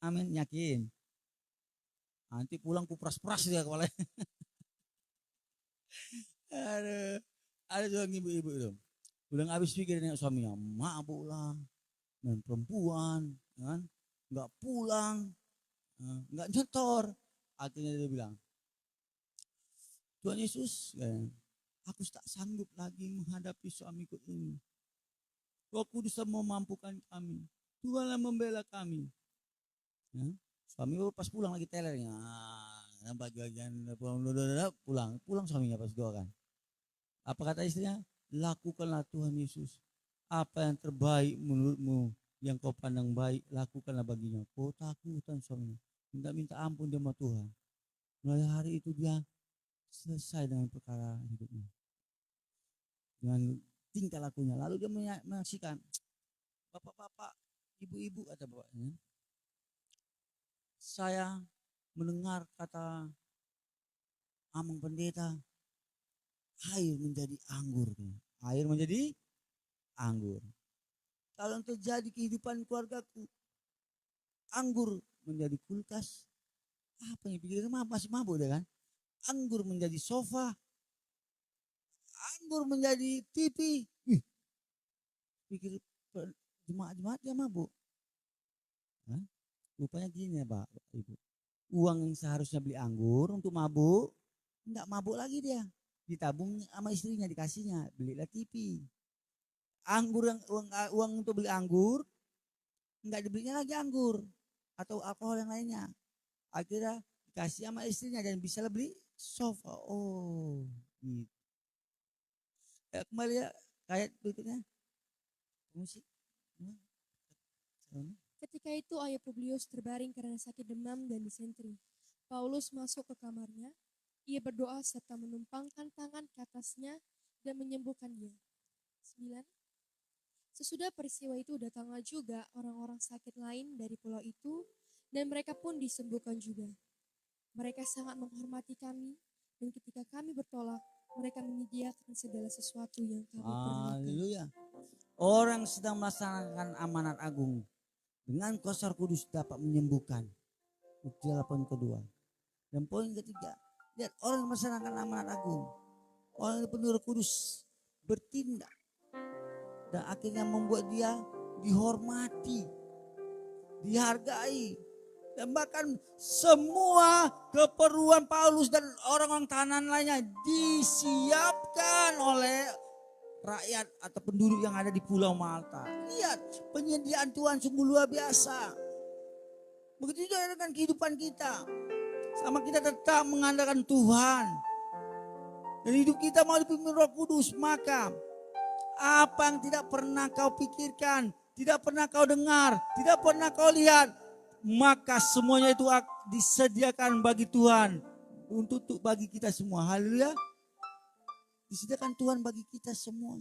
Amin, yakin. Nanti pulang kupras-pras dia kepala. Ada juga ibu-ibu itu. Udah habis pikir dengan suaminya, mabuk lah, dan perempuan, kan, nggak pulang, nggak nyetor. Akhirnya dia bilang, Tuhan Yesus, aku tak sanggup lagi menghadapi suamiku ini. Roh Kudus memampukan kami. Tuhan yang membela kami. Ya, suami pas pulang lagi telernya. Bagian pulang suaminya pas doakan. Apa kata istrinya? Lakukanlah Tuhan Yesus. Apa yang terbaik menurutmu, yang kau pandang baik, lakukanlah baginya. Kau takutan suaminya. Minta ampun dia sama Tuhan. Mulai hari itu dia selesai dengan perkara hidupnya. Dengan tingkah lakunya. Lalu dia menyaksikan, bapak-bapak, ibu-ibu, kata bapaknya, saya mendengar kata Amang Pendeta, air menjadi anggur. Air menjadi anggur. Kalau yang terjadi kehidupan keluargaku, anggur menjadi kulkas. Apa yang pikirnya masih mabuk dia kan? Anggur menjadi sofa. Anggur menjadi TV. Pikir jemaat-jemaat dia mabuk. Rupanya gini ya Pak, Ibu. Uang yang seharusnya beli anggur untuk mabuk, enggak mabuk lagi dia. Ditabung sama istrinya, dikasihnya, belilah TV. Anggur yang uang untuk beli anggur, enggak dibelinya lagi anggur atau alkohol yang lainnya. Akhirnya dikasih sama istrinya dan bisa beli sofa. Oh, gitu. Kembali ya, ayat berikutnya. Musik. Ketika itu ayah Publius terbaring karena sakit demam dan disentri. Paulus masuk ke kamarnya. Ia berdoa serta menumpangkan tangan ke atasnya dan menyembuhkan dia. 9. Sesudah peristiwa itu datanglah juga orang-orang sakit lain dari pulau itu dan mereka pun disembuhkan juga. Mereka sangat menghormati kami dan ketika kami bertolak, mereka menyediakan segala sesuatu yang kami perlukan. Haleluya. Orang sedang melaksanakan amanat agung dengan kuasa Kudus dapat menyembuhkan. Itu poin kedua. Dan poin ketiga, Lihat orang yang melaksanakan amanat agung, orang yang penuh Roh Kudus bertindak dan akhirnya membuat dia dihormati, dihargai, dan bahkan semua keperluan Paulus dan orang-orang tahanan lainnya disiapkan oleh rakyat atau penduduk yang ada di Pulau Malta. Lihat, penyediaan Tuhan sungguh luar biasa. Begitu juga dengan kehidupan kita. Sama kita tetap mengandalkan Tuhan. Dan hidup kita mau dipimpin Roh Kudus, maka apa yang tidak pernah kau pikirkan, tidak pernah kau dengar, tidak pernah kau lihat, maka semuanya itu disediakan bagi Tuhan untuk bagi kita semua. Haleluya. Disediakan Tuhan bagi kita semua.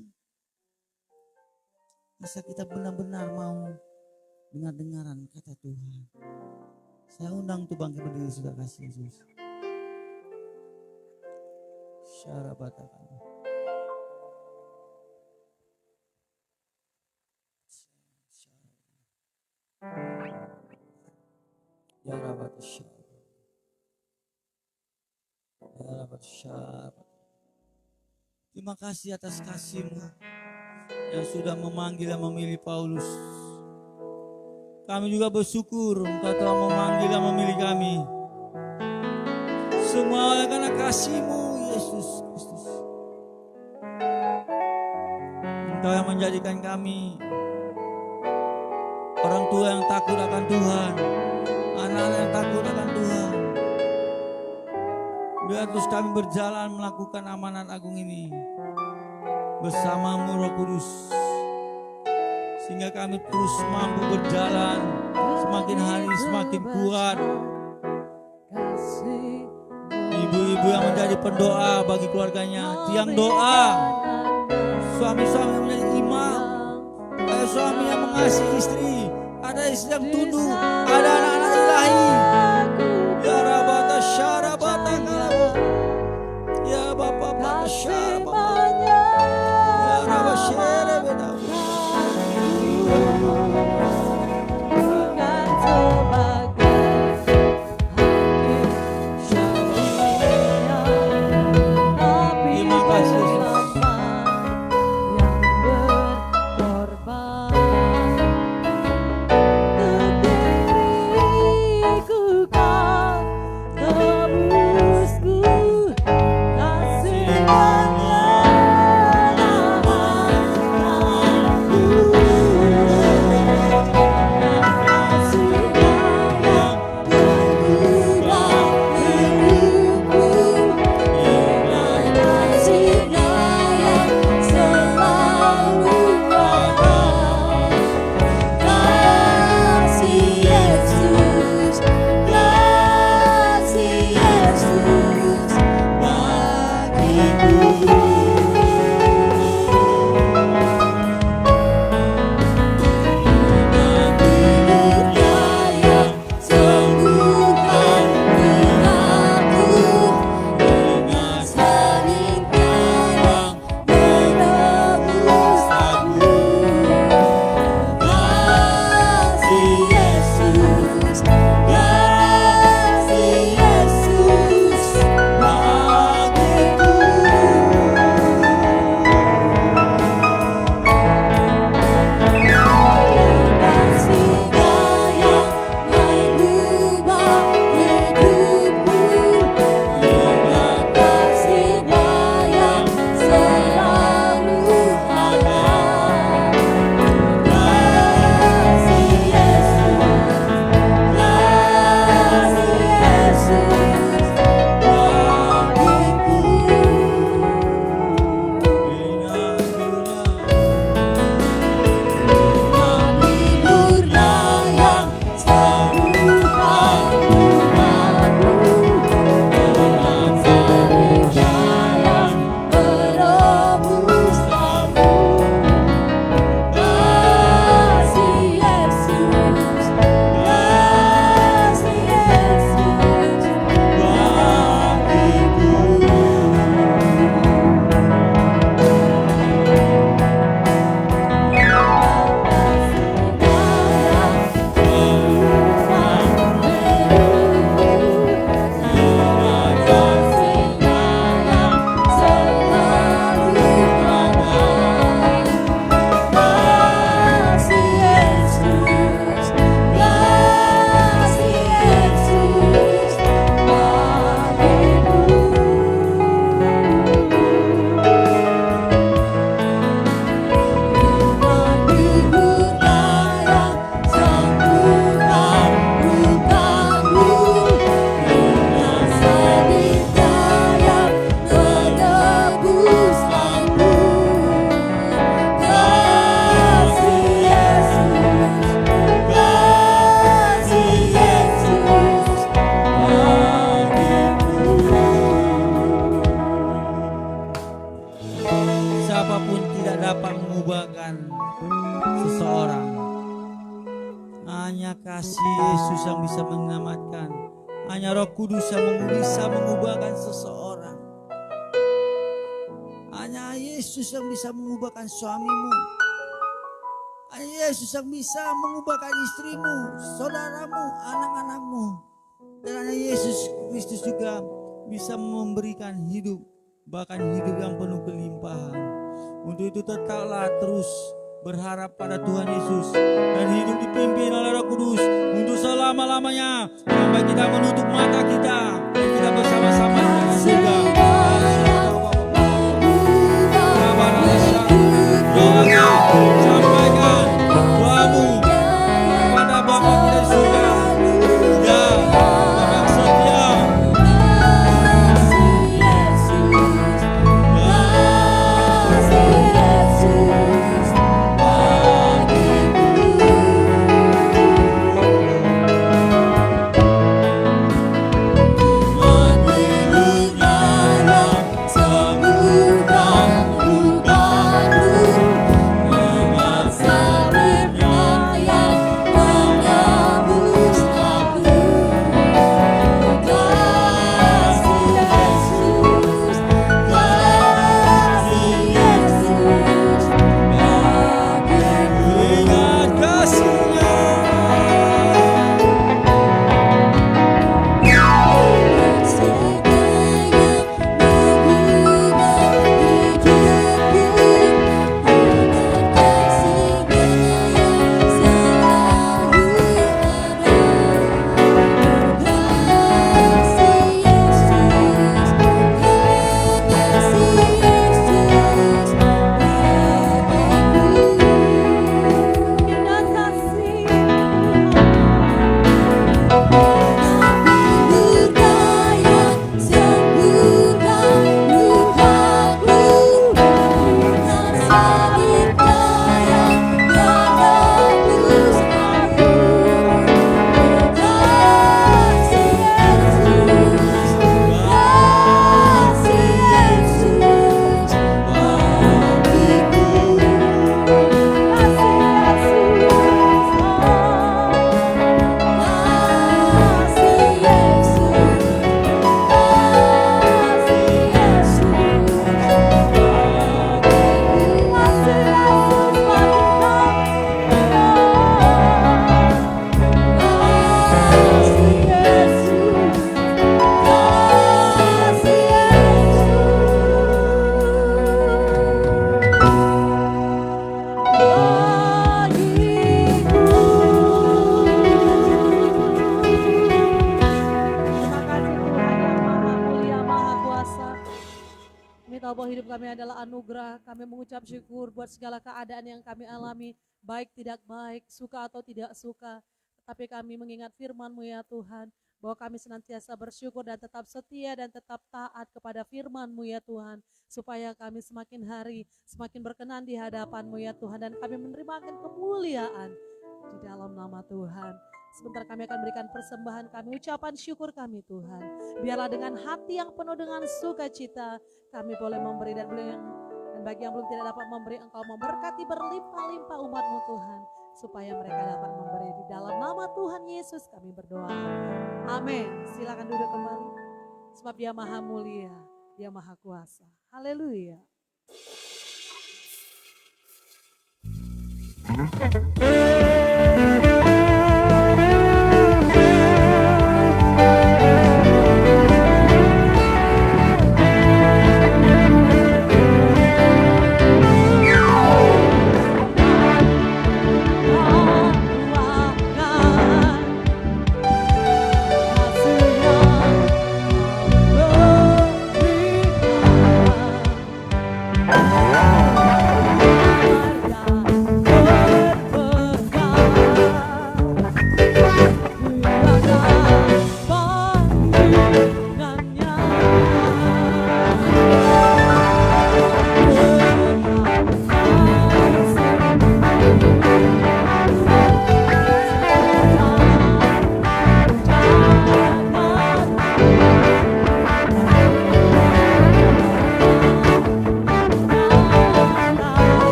Masa kita benar-benar mau dengar-dengaran kata Tuhan. Saya undang untuk bangkit berdiri, sudah kasih Yesus. Syarabatakan. Ya Rabat Syarab. Ya Rabat Syarab. Terima kasih atas kasih-Mu yang sudah memanggil dan memilih Paulus. Kami juga bersyukur Engkau telah memanggil dan memilih kami. Semua oleh karena kasih-Mu, Yesus Kristus. Engkau yang menjadikan kami orang tua yang takut akan Tuhan, anak-anak yang takut akan Tuhan. Biar terus kami berjalan melakukan amanat agung ini bersama-Mu Roh Kudus, sehingga kami terus mampu berjalan semakin hari semakin kuat. Ibu-ibu yang menjadi pendoa bagi keluarganya, tiang doa. Suami-suami yang menjadi imam, ada suami yang mengasihi istri, ada istri yang tunduk, ada anak-anak ilahi. Ya Rabata Syarabata Kalabo, ya Bapak Syarabata, ya Rabba Syarabata. Kasih banyak apapun tidak dapat mengubahkan seseorang. Hanya kasih Yesus yang bisa menyelamatkan. Hanya Roh Kudus yang bisa mengubahkan seseorang. Hanya Yesus yang bisa mengubahkan suamimu. Hanya Yesus yang bisa mengubahkan istrimu, saudaramu, anak-anakmu. Dan hanya Yesus Kristus juga bisa memberikan hidup, bahkan hidup yang penuh kelimpahan. Untuk itu tetaplah terus berharap pada Tuhan Yesus dan hidup dipimpin oleh Roh Kudus untuk selama-lamanya, sampai kita menutup mata kita dan kita bersama-sama dengan surga. Doakan, sampaikan doamu kepada Bapa kita di surga. Ya, Bapa yang setia. Kami mengucap syukur buat segala keadaan yang kami alami, baik tidak baik, suka atau tidak suka. Tetapi kami mengingat firman-Mu ya Tuhan, bahwa kami senantiasa bersyukur dan tetap setia dan tetap taat kepada firman-Mu ya Tuhan. Supaya kami semakin hari, semakin berkenan di hadapan-Mu ya Tuhan. Dan kami menerima kemuliaan di dalam nama Tuhan. Sebentar kami akan berikan persembahan kami, ucapan syukur kami Tuhan. Biarlah dengan hati yang penuh dengan sukacita, kami boleh memberi dan bagi yang belum tidak dapat memberi, Engkau memberkati berlimpah-limpah umat-Mu Tuhan, supaya mereka dapat memberi. Di dalam nama Tuhan Yesus kami berdoa. Amin. Silakan duduk kembali. Sebab Dia Maha Mulia, Dia Maha Kuasa. Haleluya.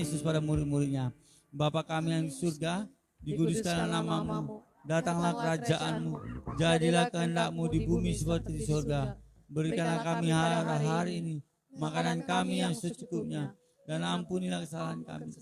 Yesus pada murid-muridnya. Bapa kami yang di surga, dikuduskanlah namamu, datanglah kerajaanmu, jadilah kehendak-mu di bumi seperti di surga. Berikanlah kami hari ini makanan kami yang secukupnya, dan ampunilah kesalahan kami,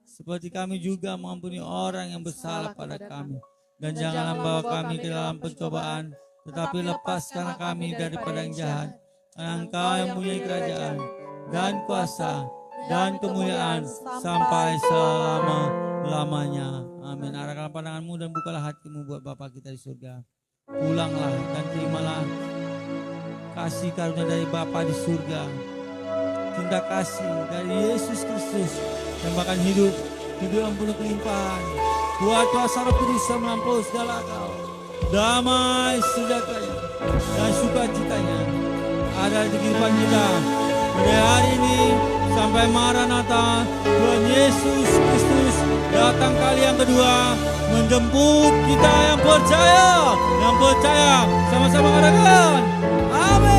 seperti kami juga mengampuni orang yang bersalah pada kami. Dan janganlah bawa kami ke dalam pencobaan, tetapi lepaskanlah kami daripada yang jahat. Karena Engkau yang punya kerajaan, dan kuasa, dan kemuliaan, sampai selama-lamanya. Amin. Arahkanlah pandanganmu dan bukalah hatimu buat Bapa kita di surga. Pulanglah dan terimalah kasih karunia dari Bapa di surga, cinta kasih dari Yesus Kristus, dan bahkan hidup yang penuh kelimpahan. Buat kuasa Roh Kudus yang melampaui segala akal, damai sejahteranya dan sukacitanya ada di kehidupan kita pada hari ini sampai Maranatha. Tuhan Yesus Kristus datang kali yang kedua menjemput kita yang percaya sama-sama katakan amin.